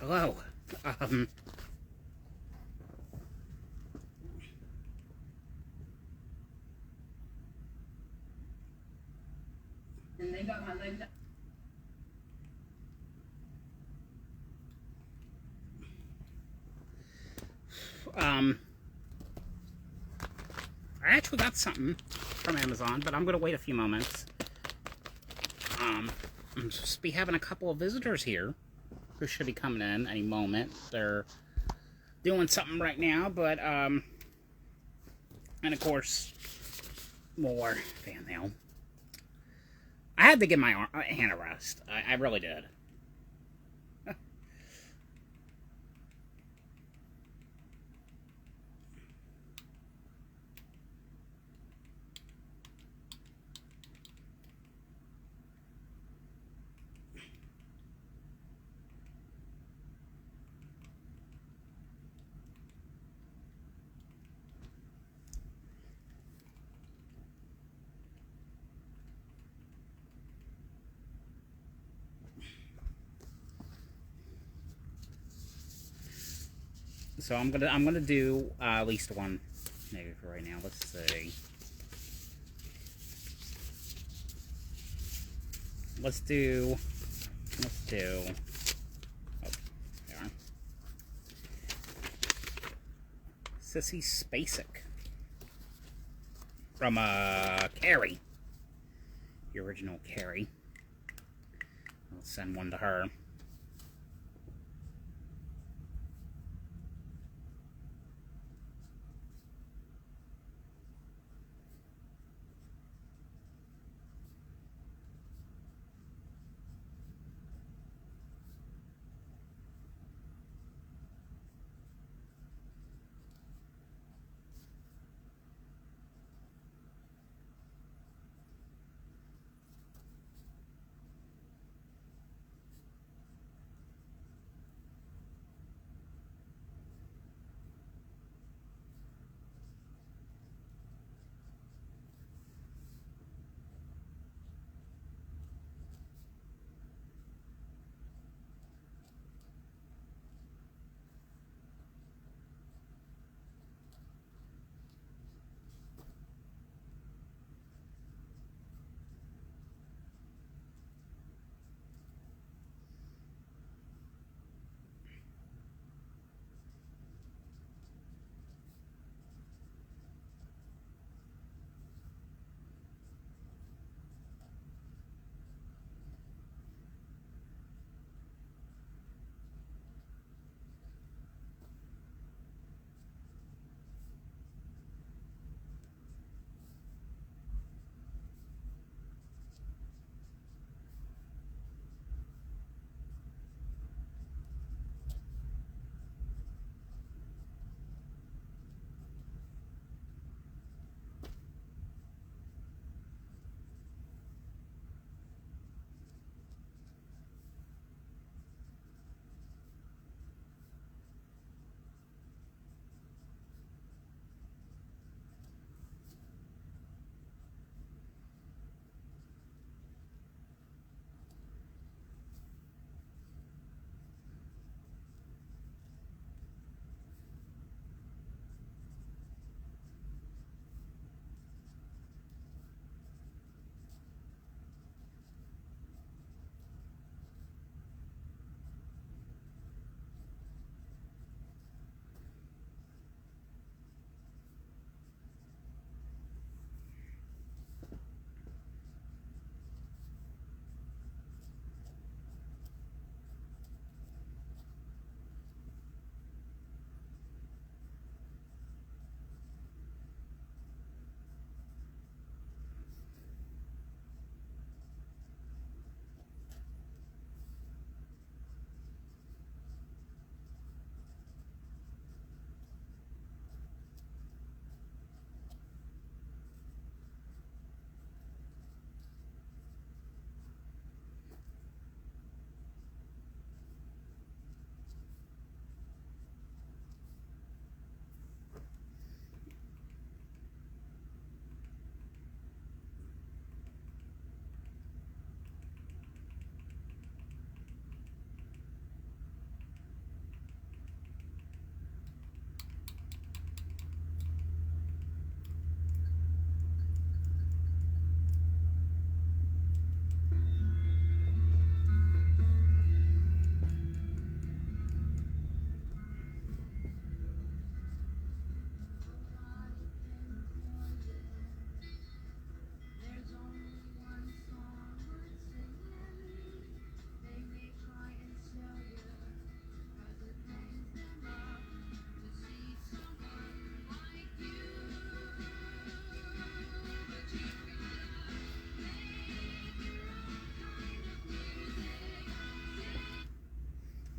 Hello. Um, And they got my leg down. um, I actually got something from Amazon, but I'm gonna wait a few moments. I'm supposed to be having a couple of visitors here who should be coming in any moment. They're doing something right now, but, and of course, more fan mail. I had to give my hand a rest. I really did. So I'm gonna do at least one, maybe for right now. Let's see. Let's do. Oh, there. Sissy Spacek from Carrie, the original Carrie. I'll send one to her.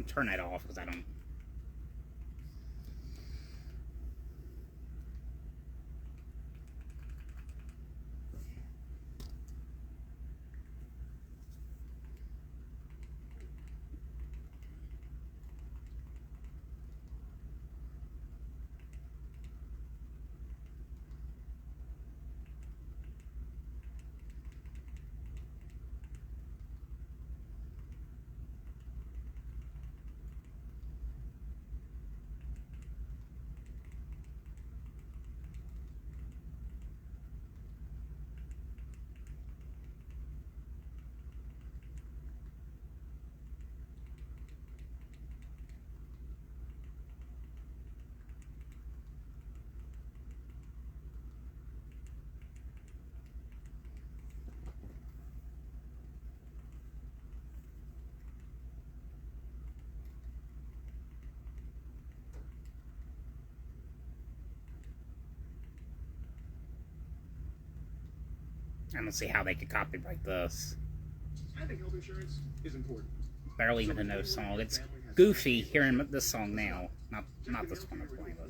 turn that off because I don't. I don't see how they could copyright this. I think health insurance is important. Barely even a no song. It's goofy hearing this song now. Not this one I'm playing with.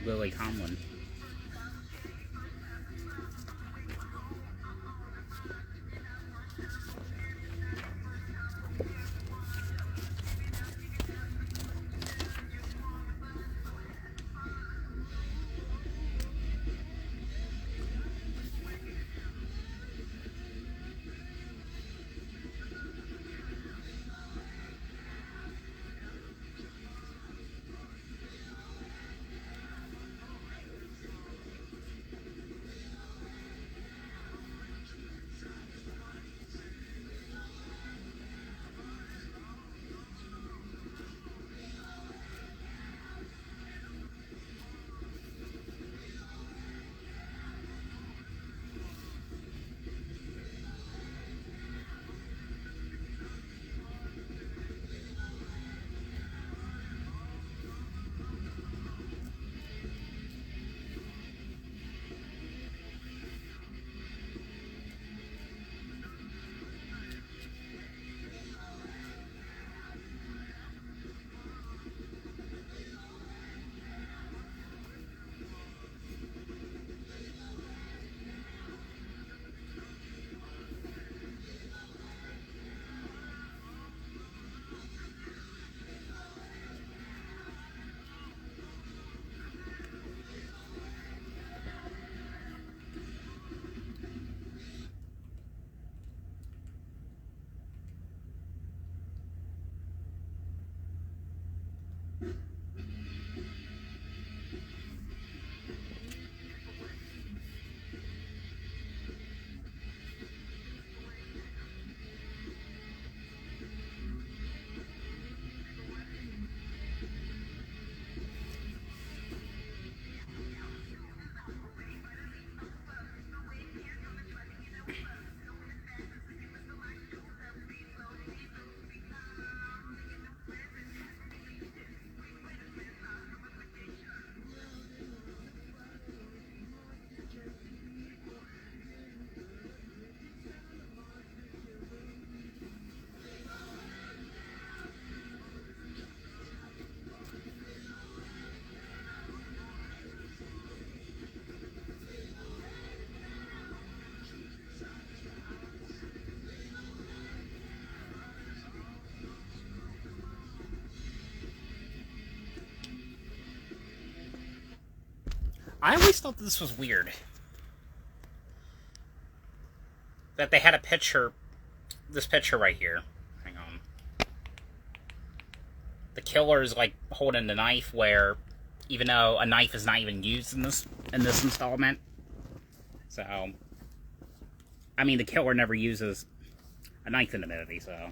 Lily Tomlin. I always thought this was weird. That they had a picture, this picture right here. Hang on. The killer is like holding the knife, where even though a knife is not even used in this installment. So, I mean, the killer never uses a knife in the movie, so.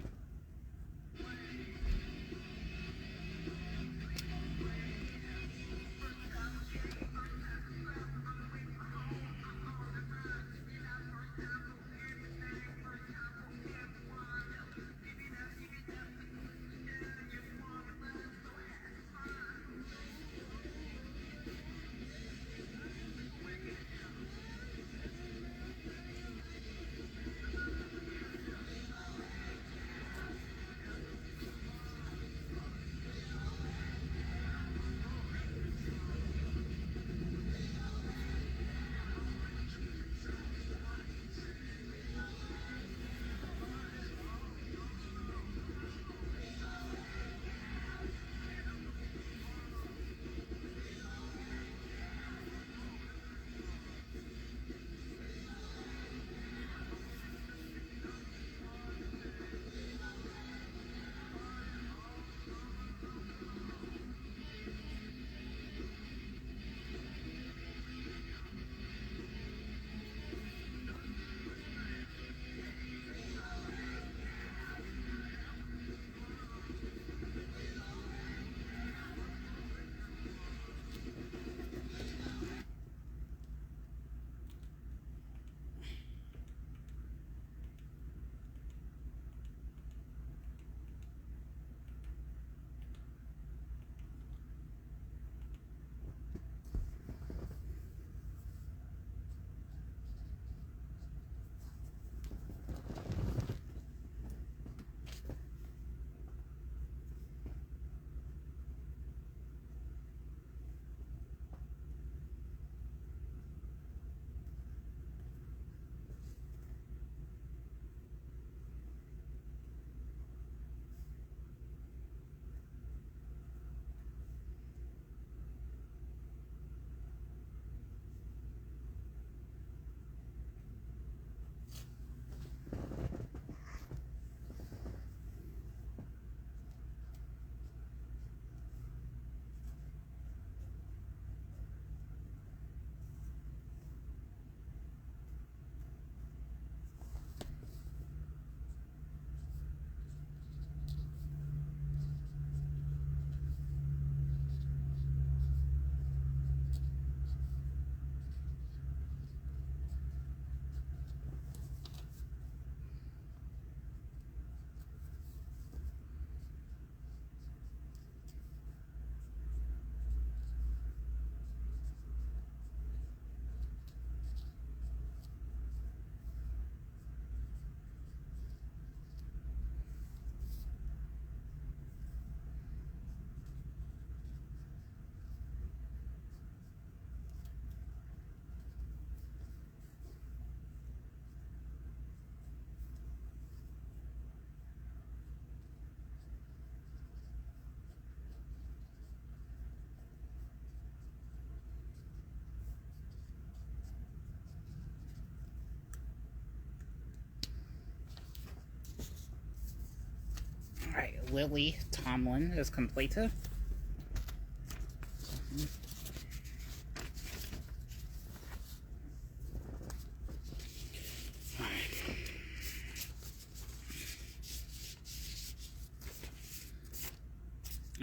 Alright, Lily Tomlin is completed.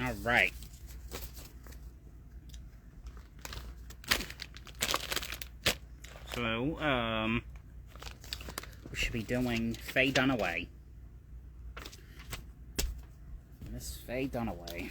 Alright. So, we should be doing Faye Dunaway. Miss Faye Dunaway.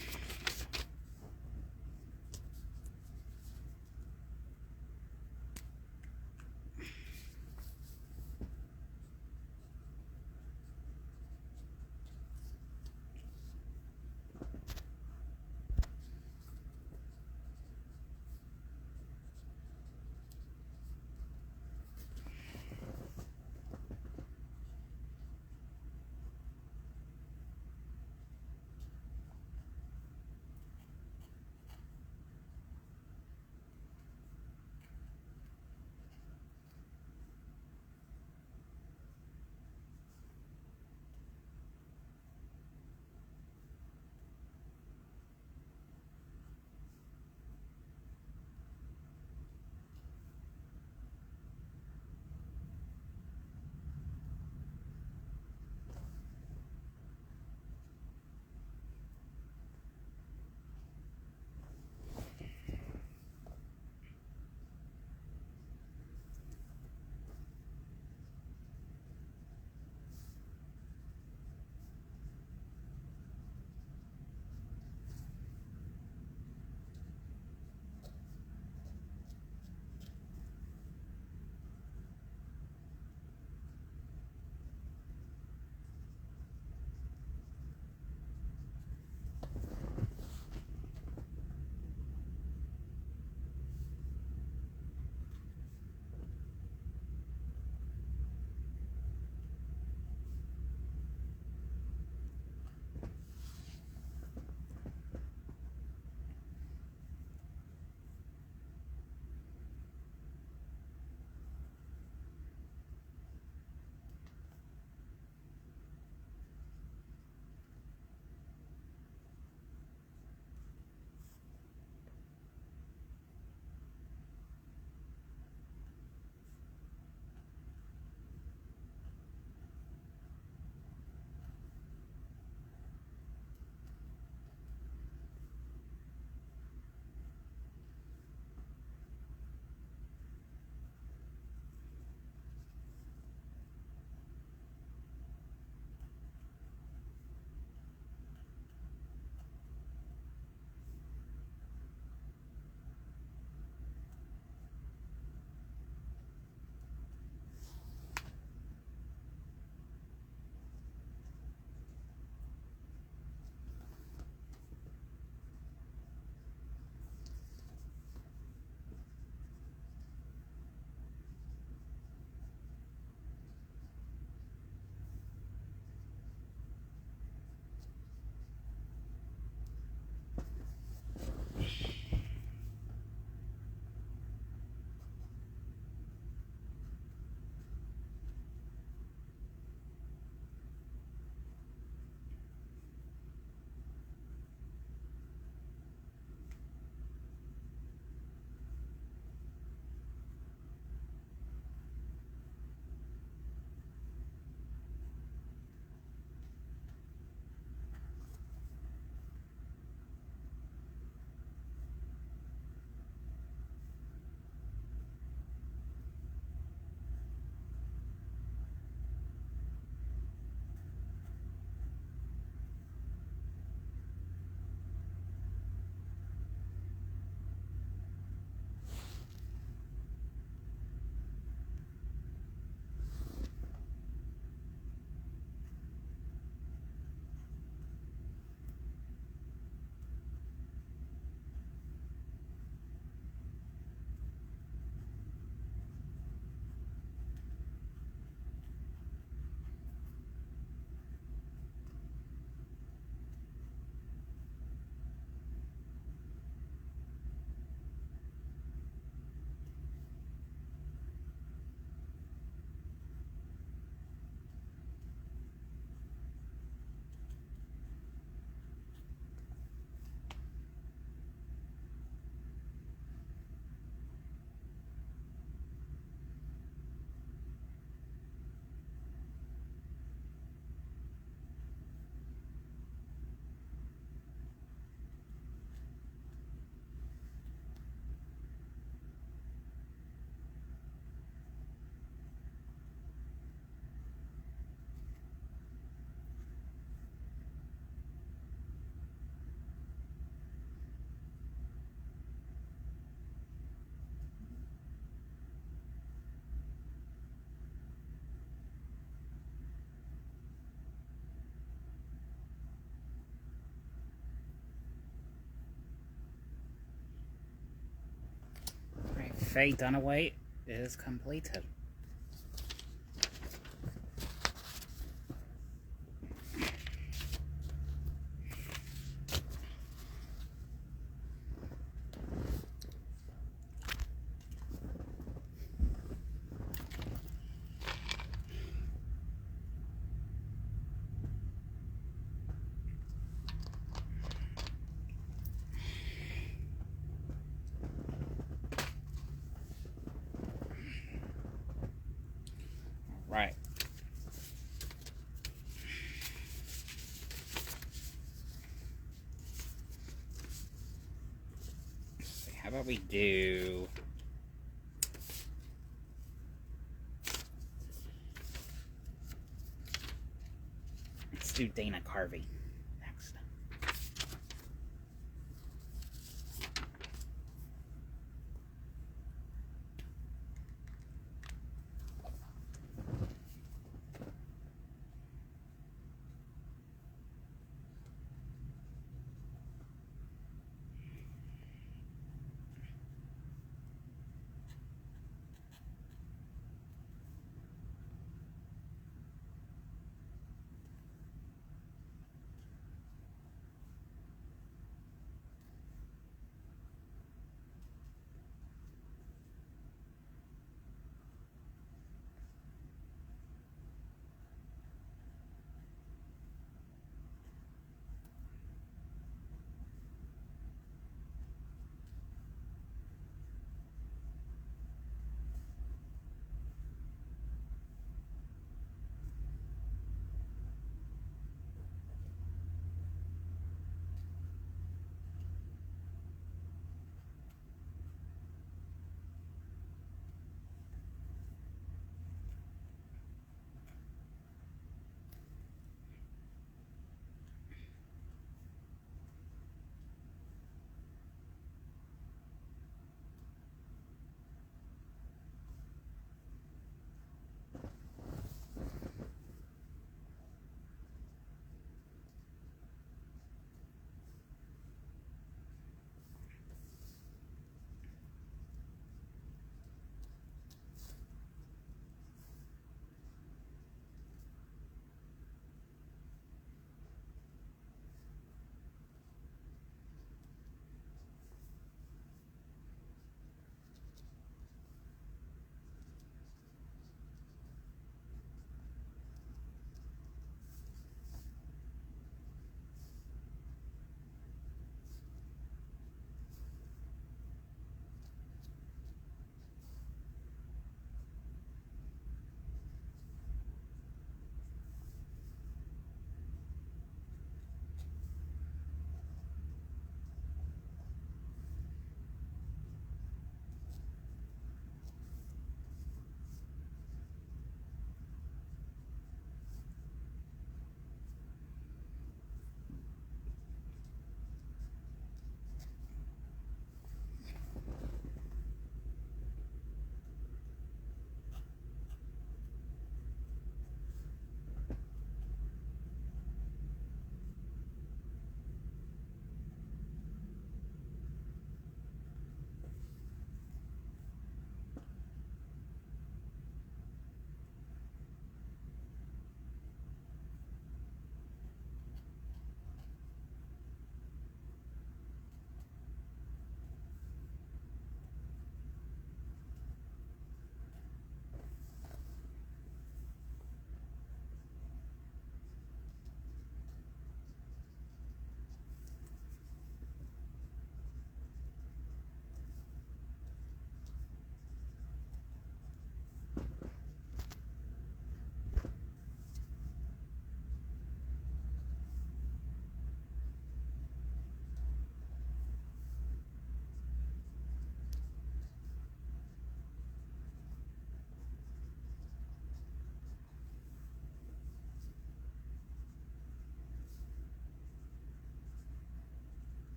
Faye Dunaway is completed. Right. Let's see, how about we do... Let's do Dana Carvey next.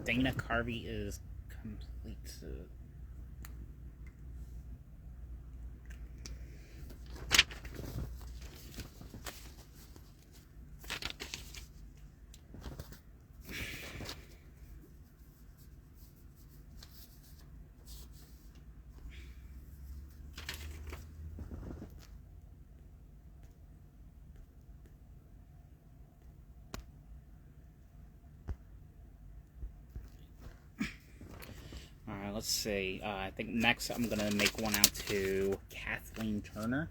Dana Carvey is completed. Alright, let's see. I think next I'm going to make one out to Kathleen Turner.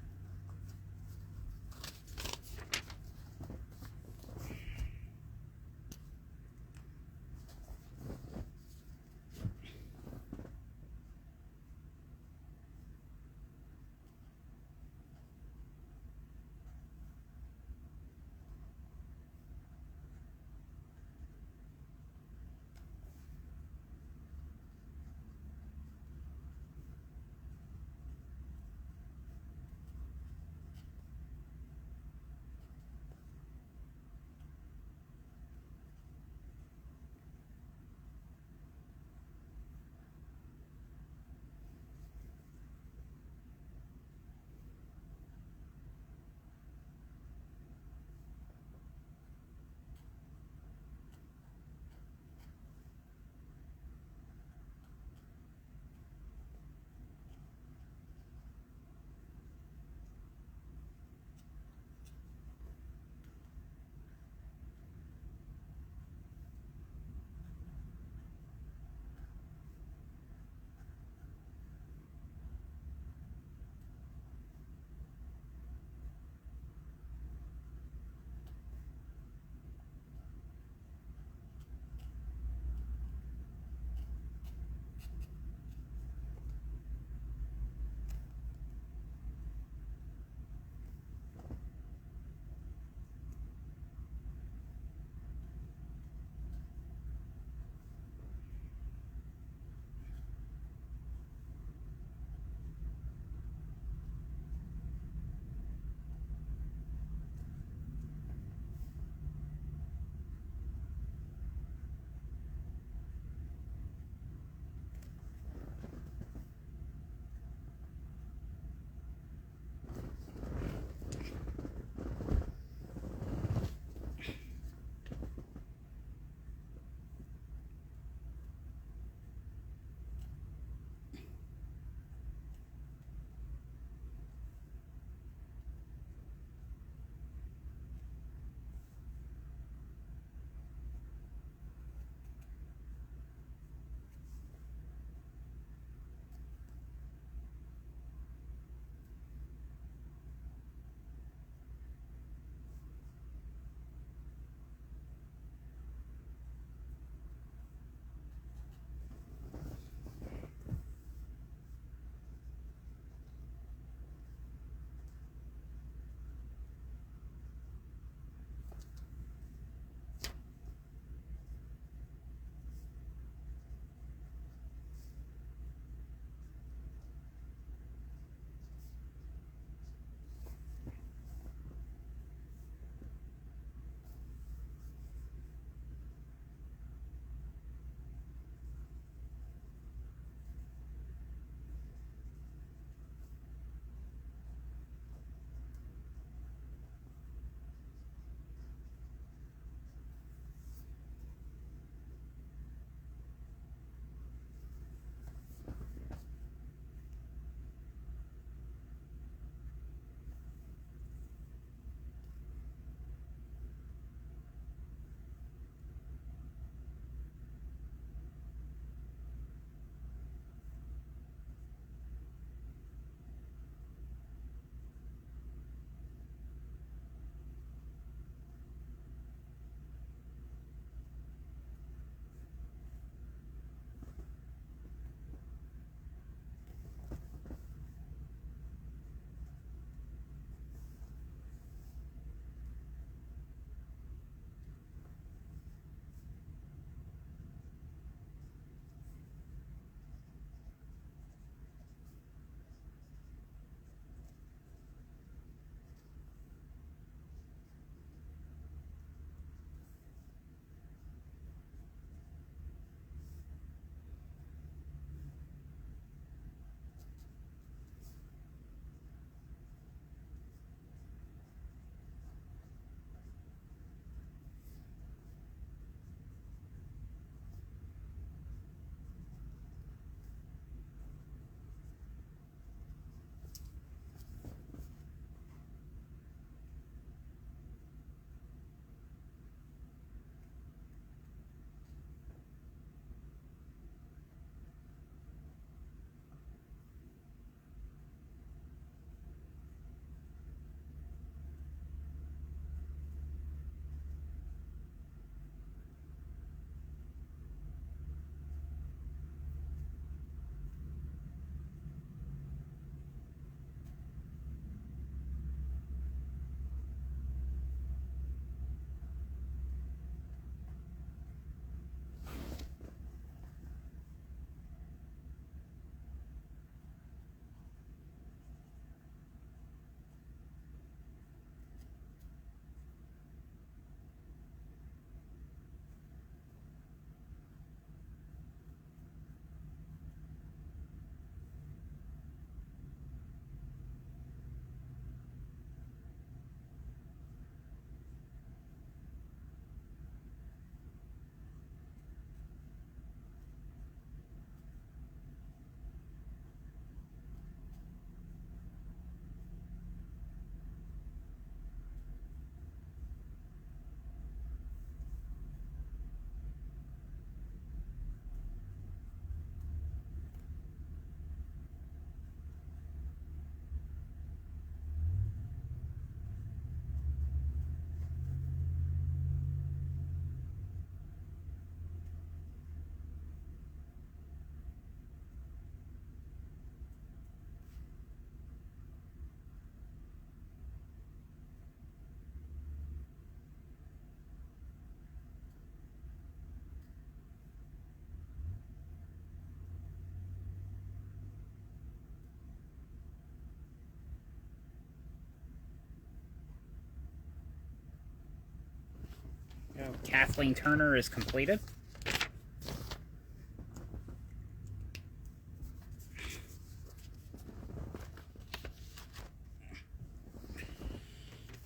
Kathleen Turner is completed.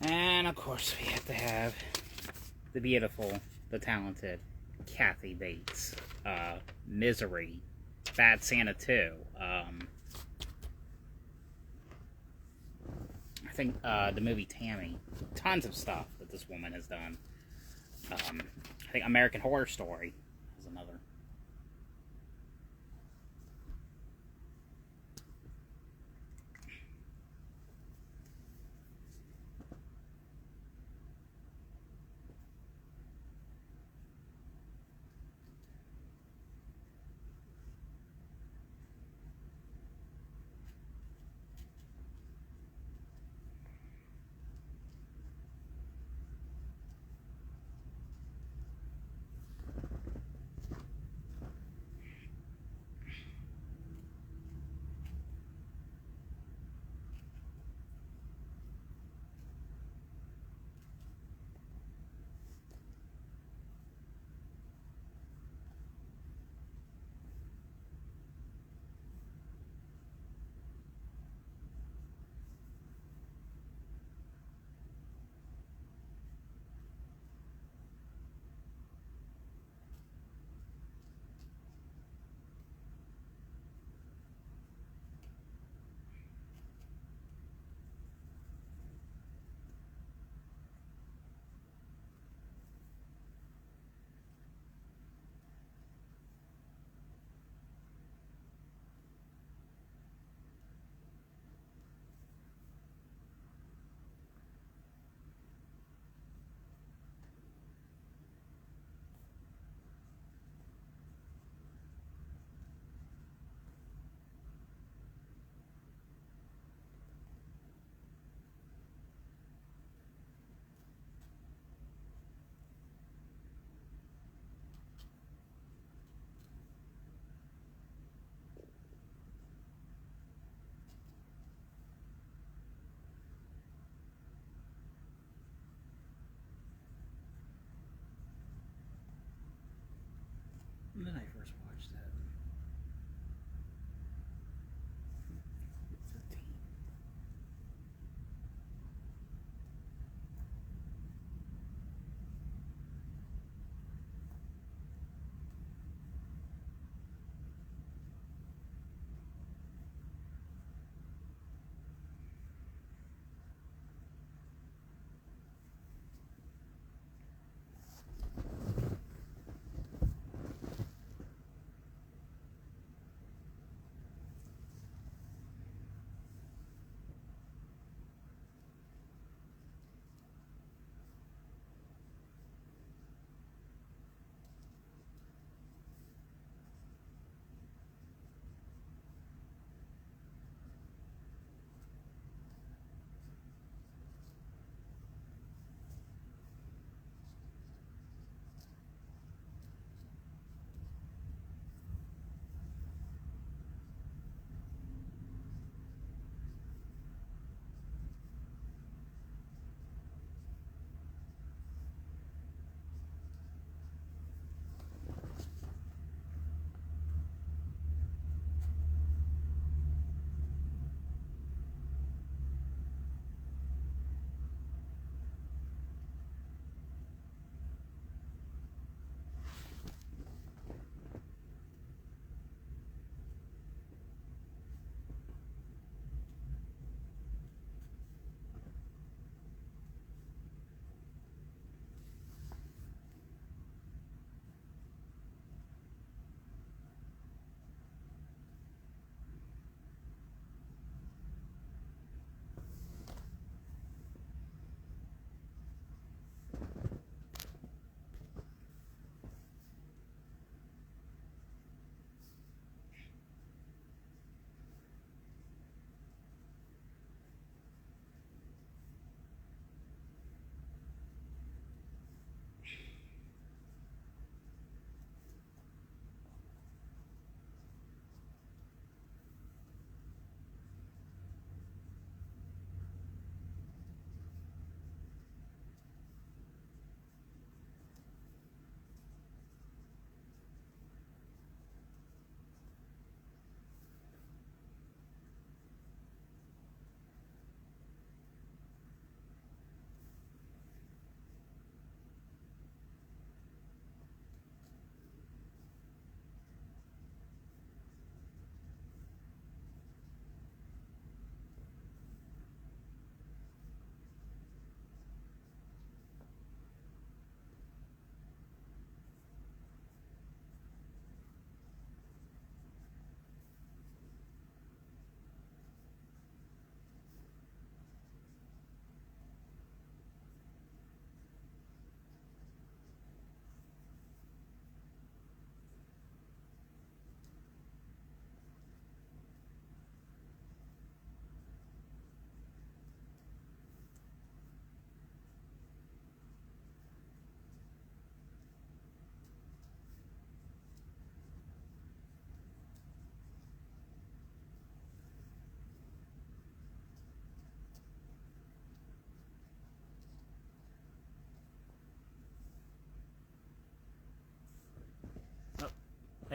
And of course we have to have the beautiful, the talented Kathy Bates. Misery. Bad Santa 2. I think the movie Tammy. Tons of stuff that this woman has done. I think American Horror Story is another.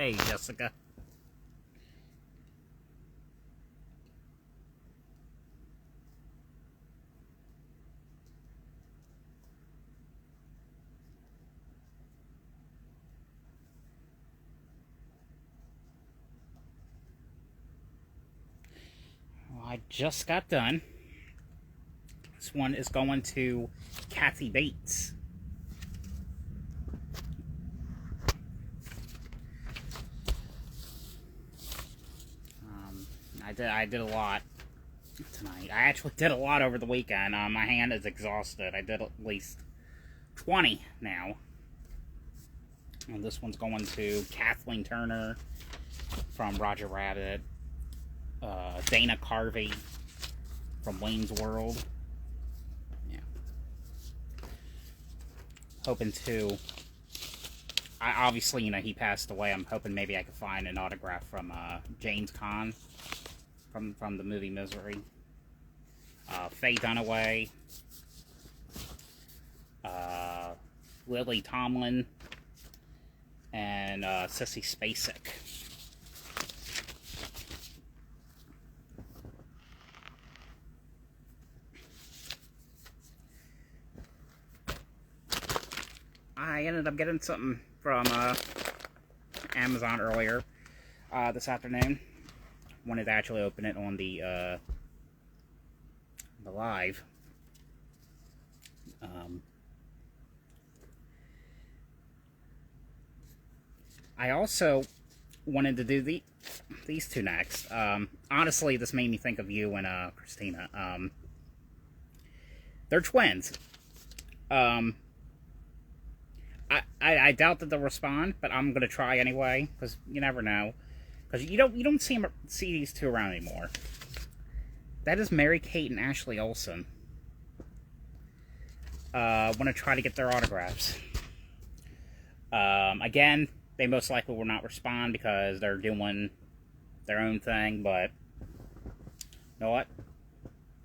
Hey, Jessica. Well, I just got done. This one is going to Kathy Bates. I did a lot tonight. I actually did a lot over the weekend. My hand is exhausted. I did at least 20 now. And this one's going to Kathleen Turner from Roger Rabbit, Dana Carvey from Wayne's World. Yeah. Hoping to... obviously, you know, he passed away. I'm hoping maybe I could find an autograph from James Caan from the movie Misery. Faye Dunaway. Lily Tomlin. And Sissy Spacek. I ended up getting something from Amazon earlier this afternoon. Wanted to actually open it on the live. I also wanted to do these two next. Honestly, this made me think of you and Christina. They're twins. I doubt that they'll respond, but I'm gonna try anyway, because you never know. Because you don't see these two around anymore. That is Mary-Kate and Ashley Olsen. Want to try to get their autographs. Again, they most likely will not respond because they're doing their own thing, but you know what?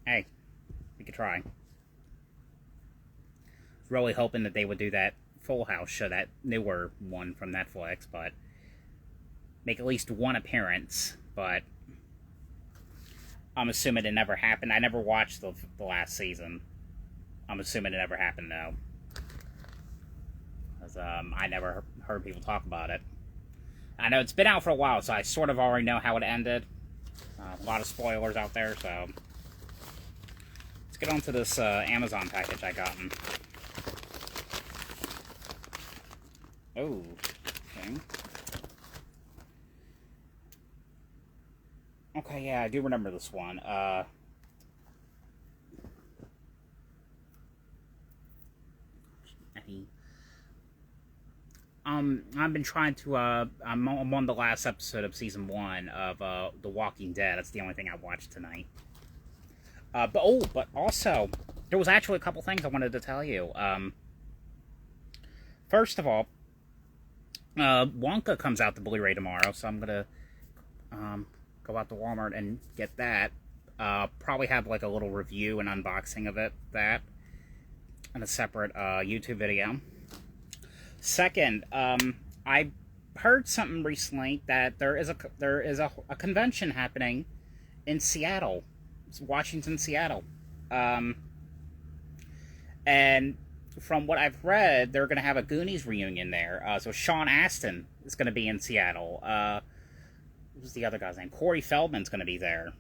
Hey, we could try. Really hoping that they would do that Full House show, that newer one from Netflix, but make at least one appearance, but I'm assuming it never happened. I never watched the last season. I'm assuming it never happened, though. Because I never heard people talk about it. I know it's been out for a while, so I sort of already know how it ended. A lot of spoilers out there, so... Let's get on to this Amazon package I gotten. Oh, okay. Okay, yeah, I do remember this one. I've been trying to, I'm on the last episode of Season 1 of, The Walking Dead. That's the only thing I watched tonight. But also, there was actually a couple things I wanted to tell you. First of all, Wonka comes out to Blu-ray tomorrow, so I'm gonna, go out to Walmart and get that. Probably have like a little review and unboxing of that in a separate YouTube video. Second, I heard something recently that there is a convention happening in Seattle, Washington, Seattle, and from what I've read, they're going to have a Goonies reunion there. So Sean Astin is going to be in Seattle. Who's the other guy's name? Corey Feldman's going to be there.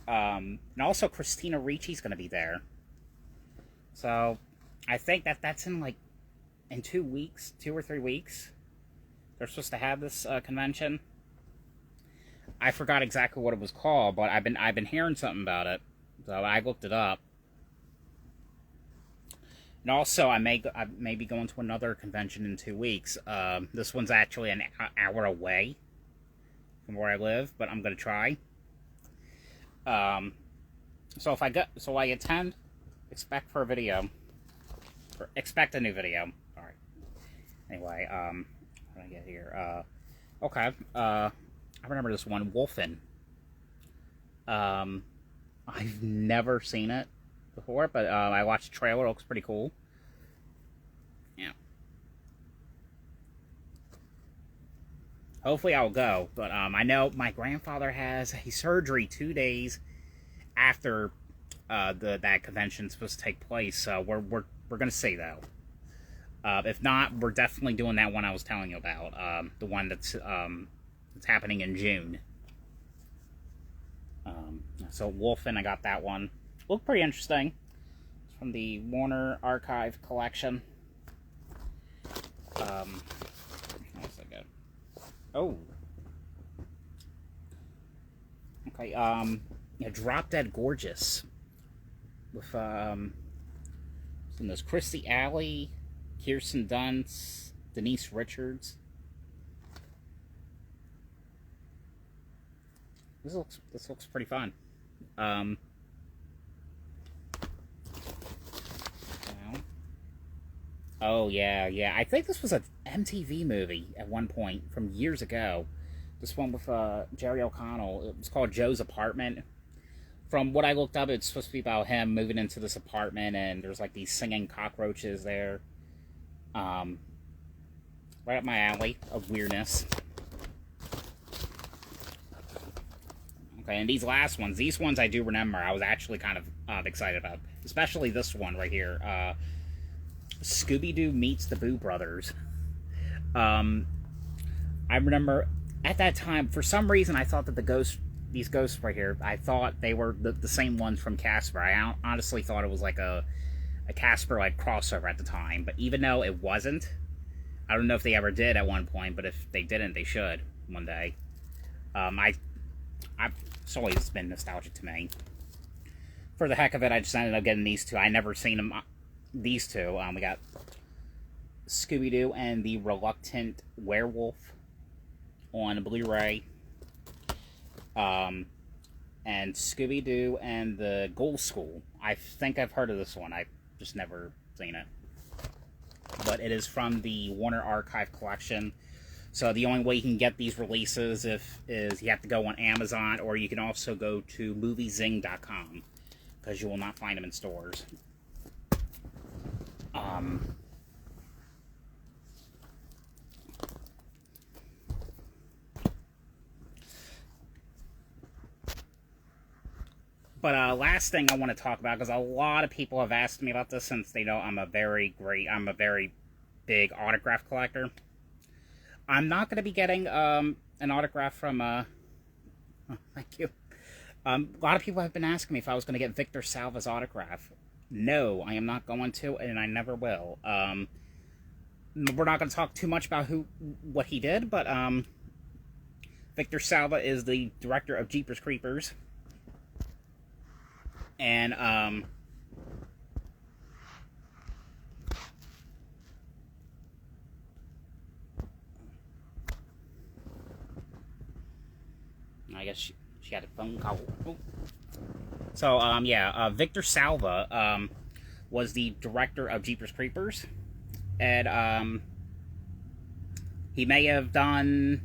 And also Christina Ricci's going to be there. So I think that's in 2 weeks, 2 or 3 weeks. They're supposed to have this convention. I forgot exactly what it was called, but I've been hearing something about it, so I looked it up. And also, I may be going to another convention in 2 weeks. This one's actually an hour away from where I live, but I'm gonna try. So if I attend, expect a new video. All right. Anyway, what did I get here? Okay. I remember this one, Wolfen. I've never seen it before, but I watched the trailer. It looks pretty cool. Yeah. hopefully I'll go. But I know my grandfather has a surgery 2 days after that convention's supposed to take place. So we're gonna see though. If not, we're definitely doing that one I was telling you about. The one that's happening in June. So Wolfen, I got that one. Looked pretty interesting. It's from the Warner Archive collection. How else I got? Oh. Okay, yeah, Drop Dead Gorgeous. With, in this Christy Alley, Kirsten Dunst, Denise Richards. This looks pretty fun. Oh yeah. I think this was an MTV movie at one point from years ago. This one with Jerry O'Connell. It was called Joe's Apartment. From what I looked up, it's supposed to be about him moving into this apartment, and there's like these singing cockroaches there. Right up my alley of weirdness. Okay, and these last ones, these ones I do remember. I was actually kind of excited about, especially this one right here. Scooby-Doo meets the Boo Brothers. I remember at that time, for some reason, I thought that these ghosts right here, I thought they were the same ones from Casper. I honestly thought it was like a Casper like crossover at the time, but even though it wasn't, I don't know if they ever did at one point, but if they didn't, they should one day. It's always been nostalgic to me. For the heck of it, I just ended up getting these two. I never seen them. These two. We got Scooby-Doo and the Reluctant Werewolf on Blu-ray. And Scooby-Doo and the Ghoul School. I think I've heard of this one. I've just never seen it. But it is from the Warner Archive collection. So the only way you can get these releases is you have to go on Amazon, or you can also go to moviezing.com, because you will not find them in stores. But last thing I want to talk about, because a lot of people have asked me about this since they know I'm a very big autograph collector. I'm not going to be getting an autograph from oh, thank you. A lot of people have been asking me if I was going to get Victor Salva's autograph. No, I am not going to, and I never will. We're not going to talk too much about what he did, but Victor Salva is the director of Jeepers Creepers. And I guess she had a phone call. Ooh. So, Victor Salva was the director of Jeepers Creepers. And he may have done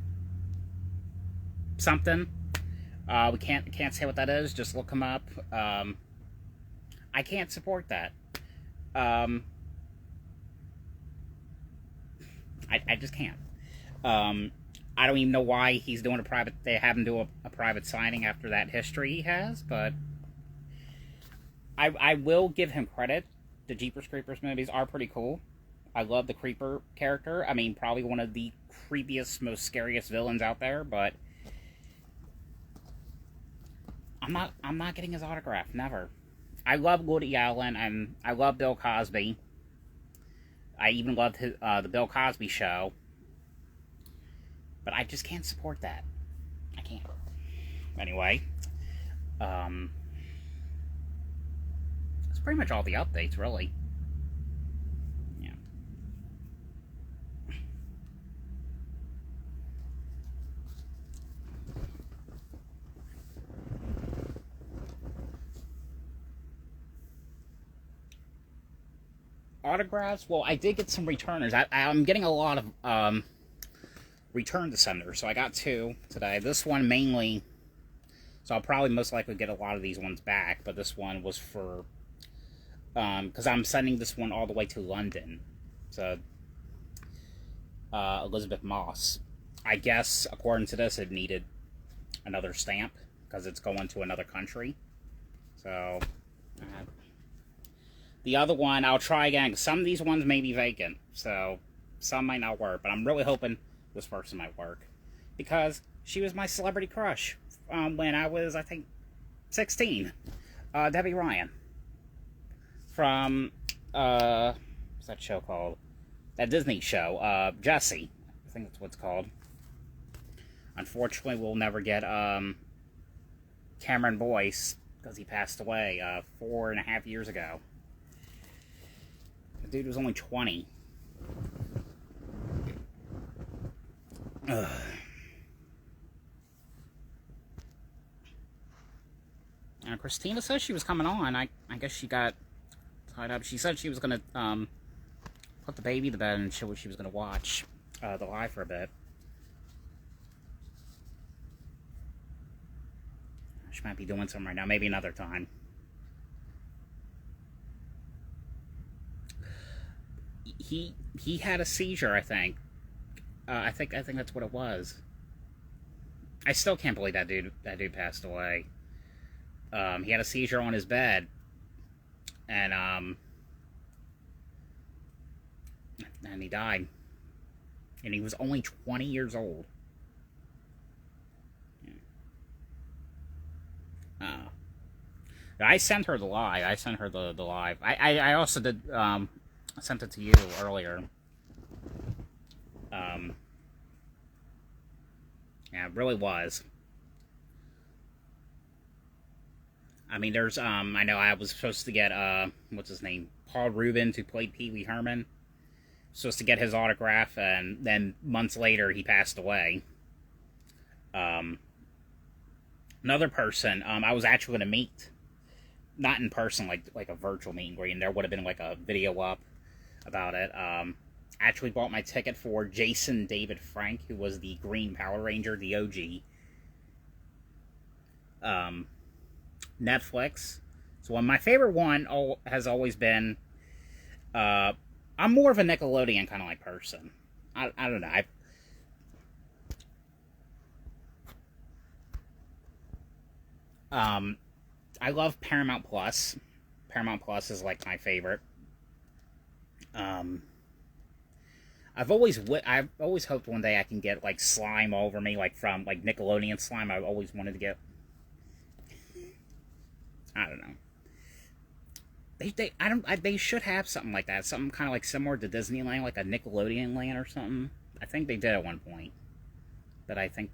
something. We can't say what that is. Just look him up. I can't support that. I just can't. I don't even know why he's doing a private. They have him do a private signing after that history he has, but I will give him credit. The Jeepers Creepers movies are pretty cool. I love the Creeper character. I mean, probably one of the creepiest, most scariest villains out there, but I'm not getting his autograph. Never. I love Woody Allen, and I love Bill Cosby. I even loved the Bill Cosby Show. But I just can't support that. I can't. Anyway. That's pretty much all the updates, really. Yeah. Autographs? Well, I did get some returners. I'm getting a lot of return to sender, so I got 2 today. This one mainly, so I'll probably most likely get a lot of these ones back, but this one was for, because I'm sending this one all the way to London. So, Elizabeth Moss. I guess, according to this, it needed another stamp because it's going to another country. So, the other one, I'll try again. Some of these ones may be vacant, so some might not work. But I'm really hoping this person might work because she was my celebrity crush when I was, I think, 16. Debbie Ryan from what's that show called? That Disney show, Jessie. I think that's what it's called. Unfortunately, we'll never get Cameron Boyce because he passed away 4.5 years ago. The dude was only 20. Ugh. Christina says she was coming on. I guess she got tied up. She said she was going to put the baby to bed and she was going to watch the live for a bit. She might be doing something right now. Maybe another time. He had a seizure, I think. I think that's what it was. I still can't believe that dude passed away. He had a seizure on his bed, and he died. And he was only 20 years old. I sent her the live. I sent her the live. I also did sent it to you earlier. Yeah, it really was. I mean, there's I know I was supposed to get what's his name, Paul Rubens, who played Pee Wee Herman. Supposed to get his autograph, and then months later he passed away. Another person I was actually going to meet, not in person, like a virtual meet and greet, and there would have been like a video up about it. Actually bought my ticket for Jason David Frank, who was the Green Power Ranger, the OG. Netflix. So my favorite one has always been. I'm more of a Nickelodeon kind of like person. I don't know. I love Paramount Plus. Paramount Plus is like my favorite. I've always hoped one day I can get like slime over me, like from like Nickelodeon slime. I've always wanted to get. I don't know. They should have something like that. Something kind of like similar to Disneyland, like a Nickelodeon land or something. I think they did at one point, but I think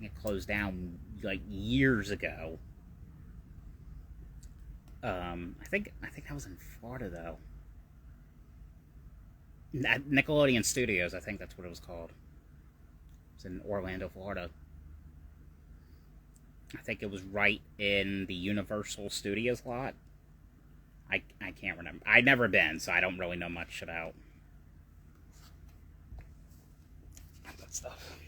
it closed down like years ago. I think that was in Florida though. Nickelodeon Studios, I think that's what it was called. It was in Orlando, Florida. I think it was right in the Universal Studios lot. I can't remember. I've never been, so I don't really know much about that stuff.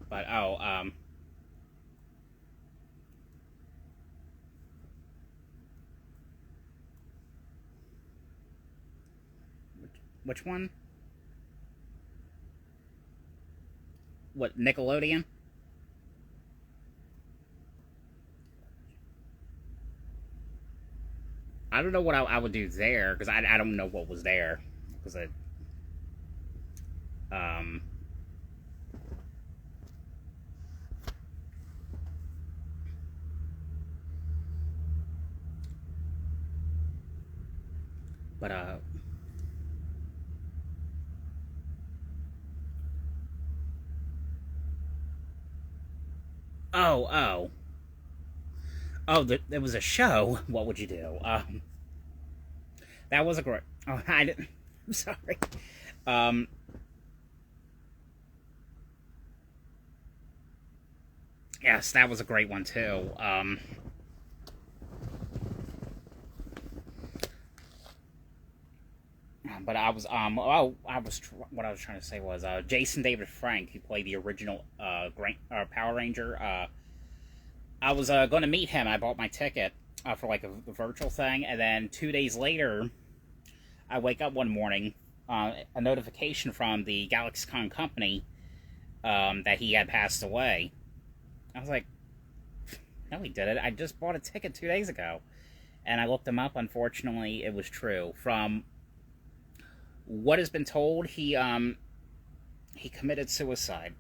But, which one? What, Nickelodeon? I don't know what I would do there, because I don't know what was there. Because there was a show. What would you do? That was a great. Oh, I didn't. I'm sorry. Yes, that was a great one too. But I was what I was trying to say was Jason David Frank, who played the original Power Ranger. I was going to meet him. I bought my ticket for like a virtual thing, and then 2 days later, I wake up one morning a notification from the GalaxyCon company that he had passed away. I was like, no, he didn't. I just bought a ticket 2 days ago. And I looked him up. Unfortunately, it was true. From what has been told, he committed suicide.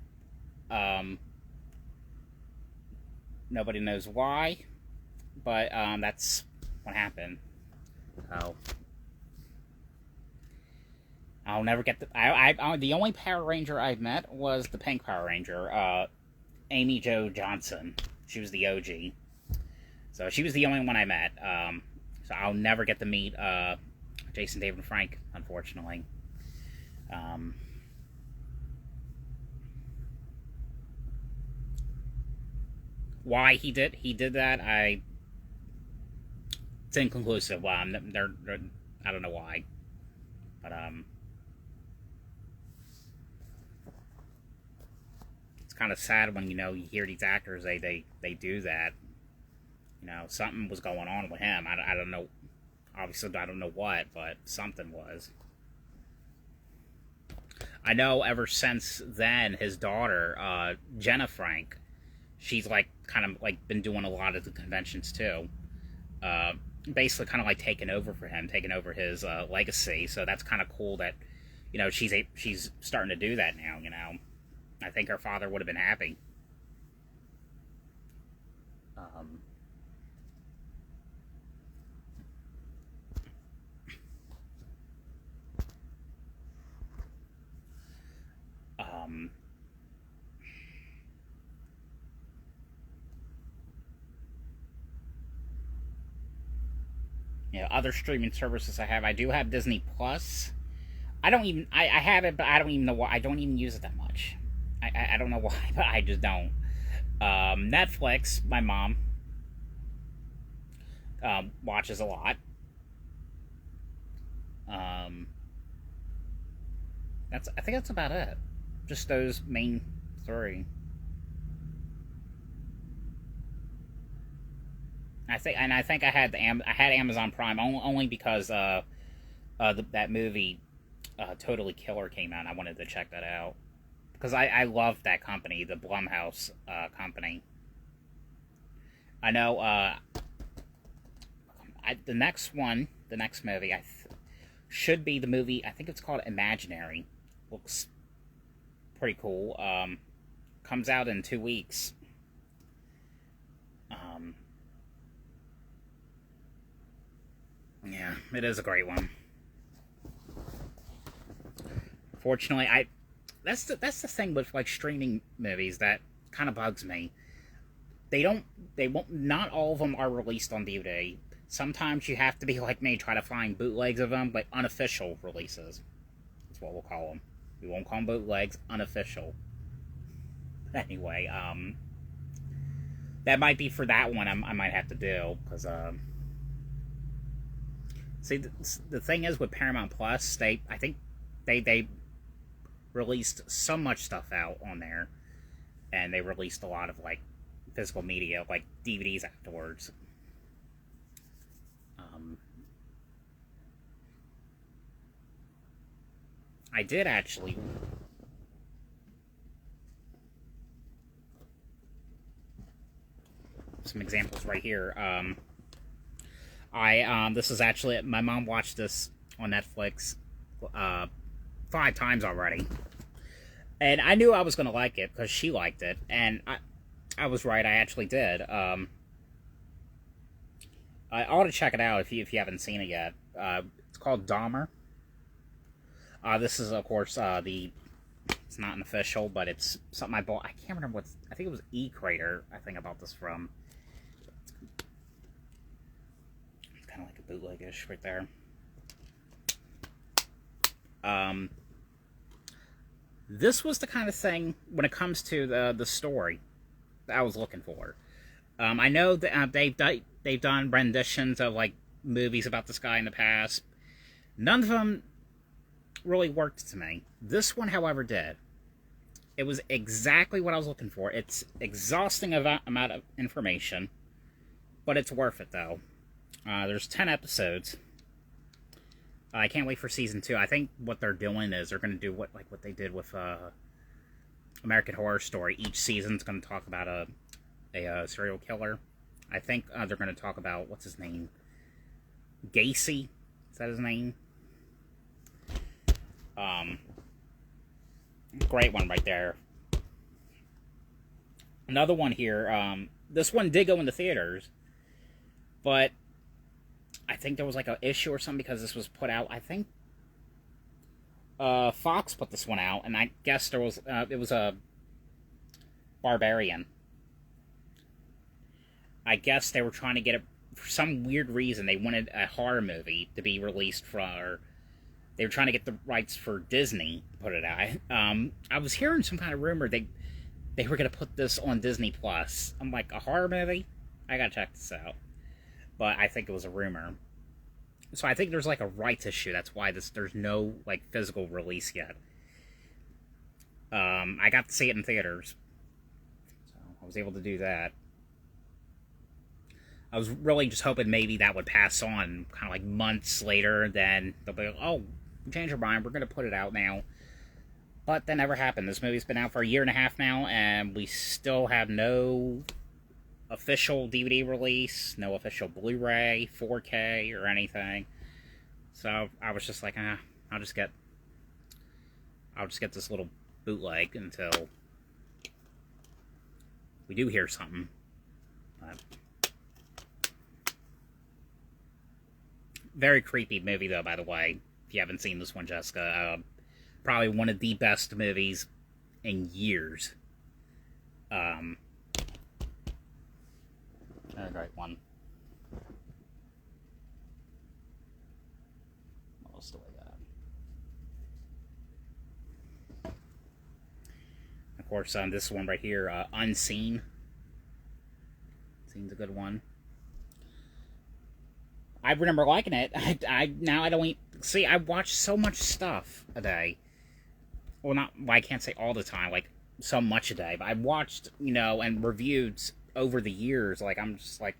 Nobody knows why, but that's what happened. Oh. I'll never get the... the only Power Ranger I've met was the Pink Power Ranger, Amy Jo Johnson. She was the OG. So she was the only one I met. So I'll never get to meet Jason David Frank, unfortunately. Why he did that, it's inconclusive. I don't know why, but it's kind of sad when you hear these actors they do that. Something was going on with him. I don't know. Obviously, I don't know what, but something was. I know ever since then, his daughter, Jenna Frank, she's kind of been doing a lot of the conventions too. Basically kind of taking over for him, taking over his legacy. So that's kind of cool that, she's starting to do that now, I think her father would have been happy. Other streaming services I do have Disney Plus. I have it, but I don't even know why. I don't even use it that much. I don't know why, but I just don't. Netflix, my mom watches a lot. I think that's about it. Just those main three. I think I had Amazon Prime only because that movie Totally Killer came out. And I wanted to check that out because I love that company, the Blumhouse company. I know the next movie should be the movie. I think it's called Imaginary. Looks pretty cool. Comes out in 2 weeks. Yeah, it is a great one. Fortunately, that's the thing with streaming movies that kind of bugs me. Not all of them are released on DVD. Sometimes you have to be like me, try to find bootlegs of them, unofficial releases. That's what we'll call them. We won't call them bootlegs, unofficial. Anyway, that might be for that one. I might have to do because see, the thing is with Paramount Plus, I think they released so much stuff out on there, and they released a lot of physical media, DVDs afterwards. I did actually. Some examples right here. This is actually, my mom watched this on Netflix 5 times already. And I knew I was going to like it because she liked it. And I was right, I actually did. I ought to check it out if you haven't seen it yet. It's called Dahmer. This is, of course, it's not an official, but it's something I bought. I can't remember I think it was E-Crater, I think, I bought this from. It's kind of like a bootleg-ish right there. This was the kind of thing, when it comes to the story, that I was looking for. I know that they've done renditions of movies about this guy in the past. None of them really worked to me. This one, however, did. It was exactly what I was looking for. It's exhausting amount of information, but it's worth it though. There's 10 episodes. I can't wait for season 2. I think what they're doing is they're going to do what they did with American Horror Story. Each season's going to talk about a serial killer. I think they're going to talk about, what's his name? Gacy? Is that his name? Great one right there. Another one here. This one did go into theaters, but I think there was like an issue or something because this was put out. I think Fox put this one out, and I guess there was it was a Barbarian. I guess they were trying to get it for some weird reason. They wanted a horror movie to be released for. They were trying to get the rights for Disney to put it out. I was hearing some kind of rumor they were going to put this on Disney Plus. I'm like, a horror movie? I got to check this out. But I think it was a rumor. So I think there's like a rights issue. That's why there's no like physical release yet. I got to see it in theaters. So I was able to do that. I was really just hoping maybe that would pass on kind of like months later. Then they'll be like, oh, we changed our mind. We're going to put it out now. But that never happened. This movie's been out for a year and a half now, and we still have no official DVD release, no official Blu-ray, 4K, or anything. So I was just like, I'll just get this little bootleg until we do hear something. But very creepy movie, though, by the way. If you haven't seen this one, Jessica, probably one of the best movies in years. A great one. What else do we got? Of course, this one right here, Unseen. Unseen's a good one. I remember liking it. Now I don't see. I watch so much stuff a day. Well, I can't say all the time, like so much a day. But I've watched, and reviewed over the years. Like I'm just like,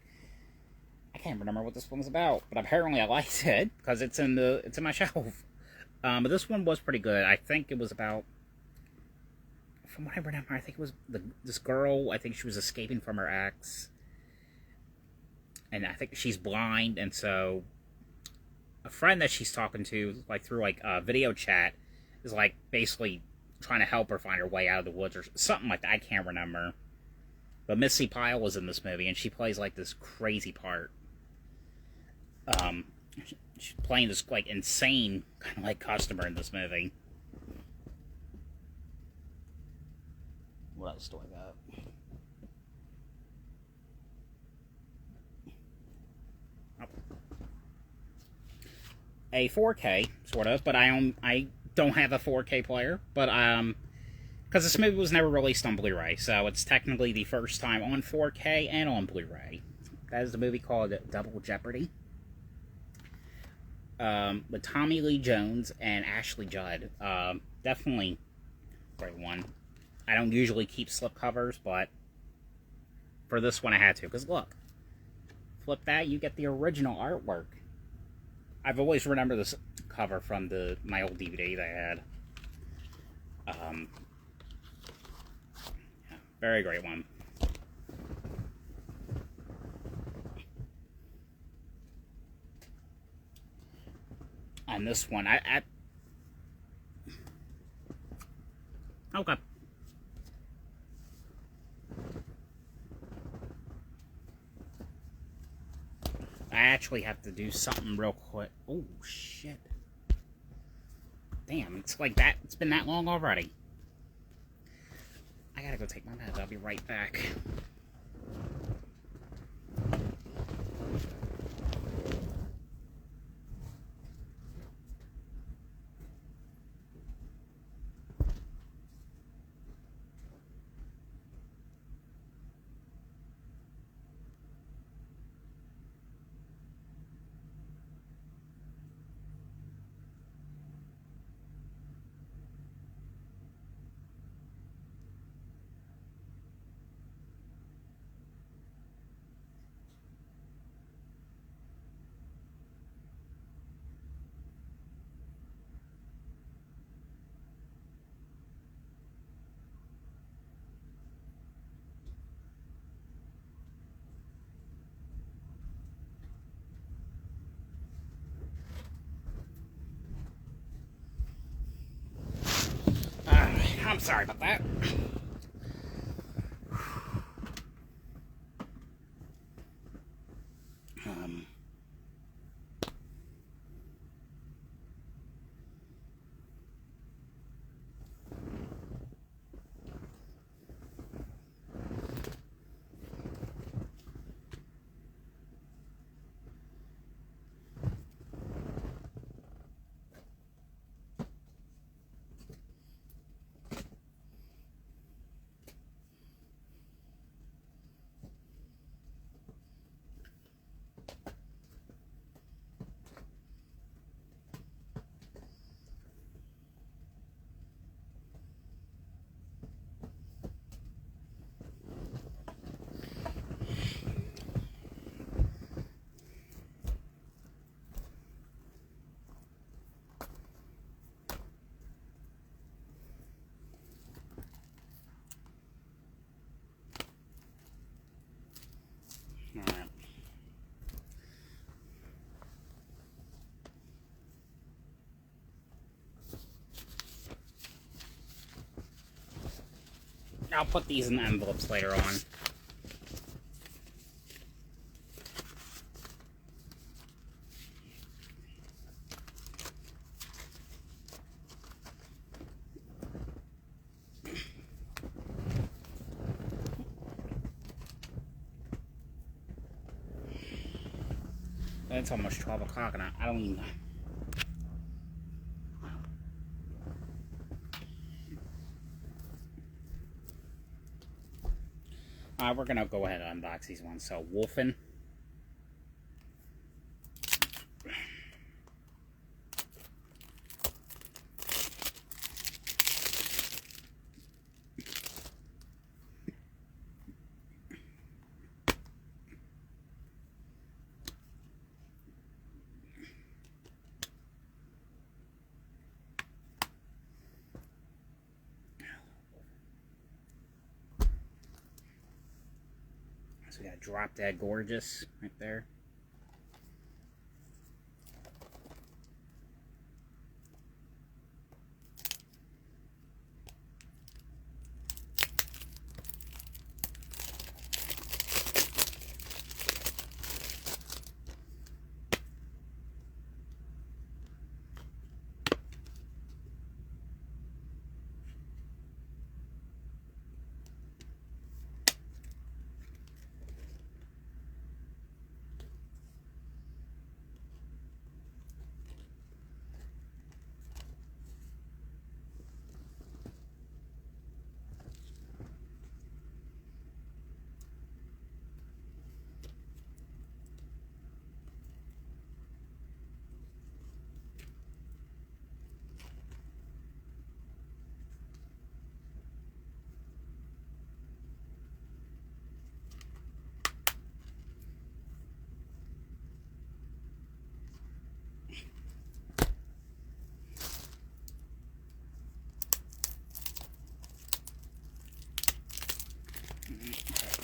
I can't remember what this one was about, but apparently I liked it because it's in my shelf. But this one was pretty good. I think it was about, from what I remember, I think it was this girl. I think she was escaping from her ex. And I think she's blind, and so a friend that she's talking to, like through like video chat, is like basically trying to help her find her way out of the woods or something like that. I can't remember. But Missy Pyle was in this movie, and she plays like this crazy part. She's playing this like insane kind of like customer in this movie. What else do I got? A 4K, sort of, but I don't have a 4K player, but because this movie was never released on Blu-ray, so it's technically the first time on 4K and on Blu-ray. That is the movie called Double Jeopardy, with Tommy Lee Jones and Ashley Judd. Definitely a great one. I don't usually keep slipcovers, but for this one I had to, because look, flip that, you get the original artwork. I've always remembered this cover from my old DVD that I had. Yeah, very great one. And this one, okay. I actually have to do something real quick. Oh, shit. Damn, it's like that. It's been that long already. I gotta go take my meds. I'll be right back. I'm sorry about that. Alright. I'll put these in the envelopes later on. It's almost 12 o'clock and I don't even... we're gonna go ahead and unbox these ones. So, Wolfen. So we got Drop Dead Gorgeous right there.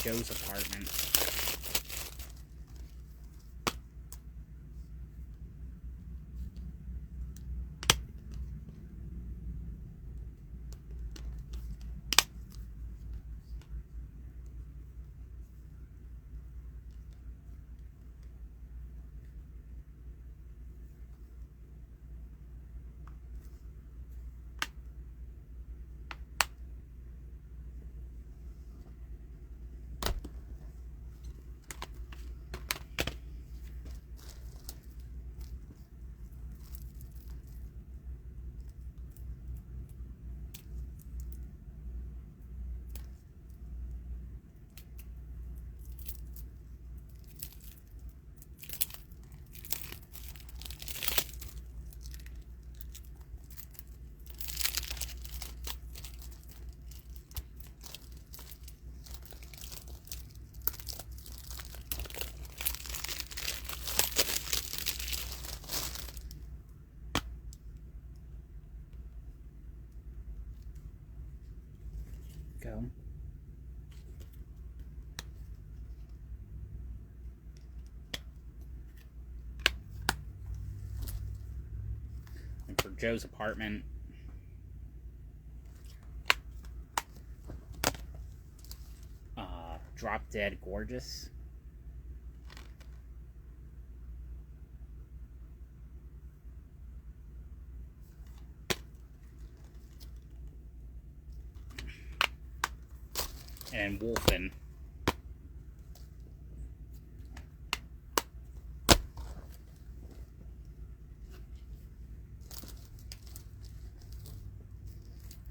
Joe's Apartment. Go. And for Joe's Apartment, Drop Dead Gorgeous. And Wolfen.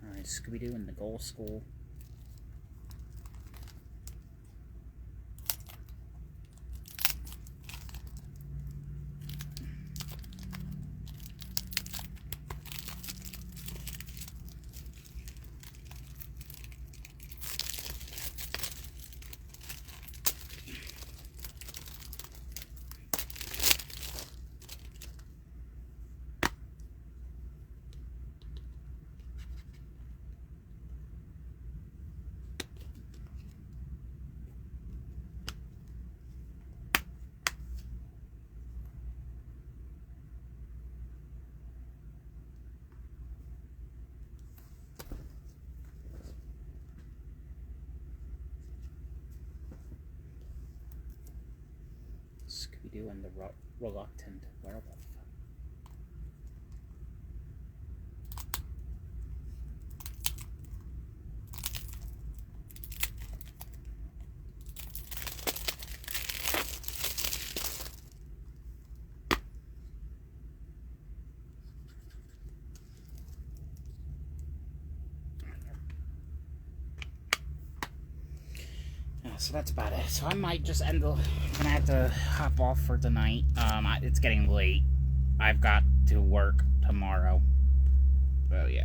Alright, Scooby-Doo and the Goal School. Scooby-Doo and the Reluctant Werewolf. So that's about it. So I might just end the... I'm gonna have to hop off for tonight. It's getting late. I've got to work tomorrow. So yeah.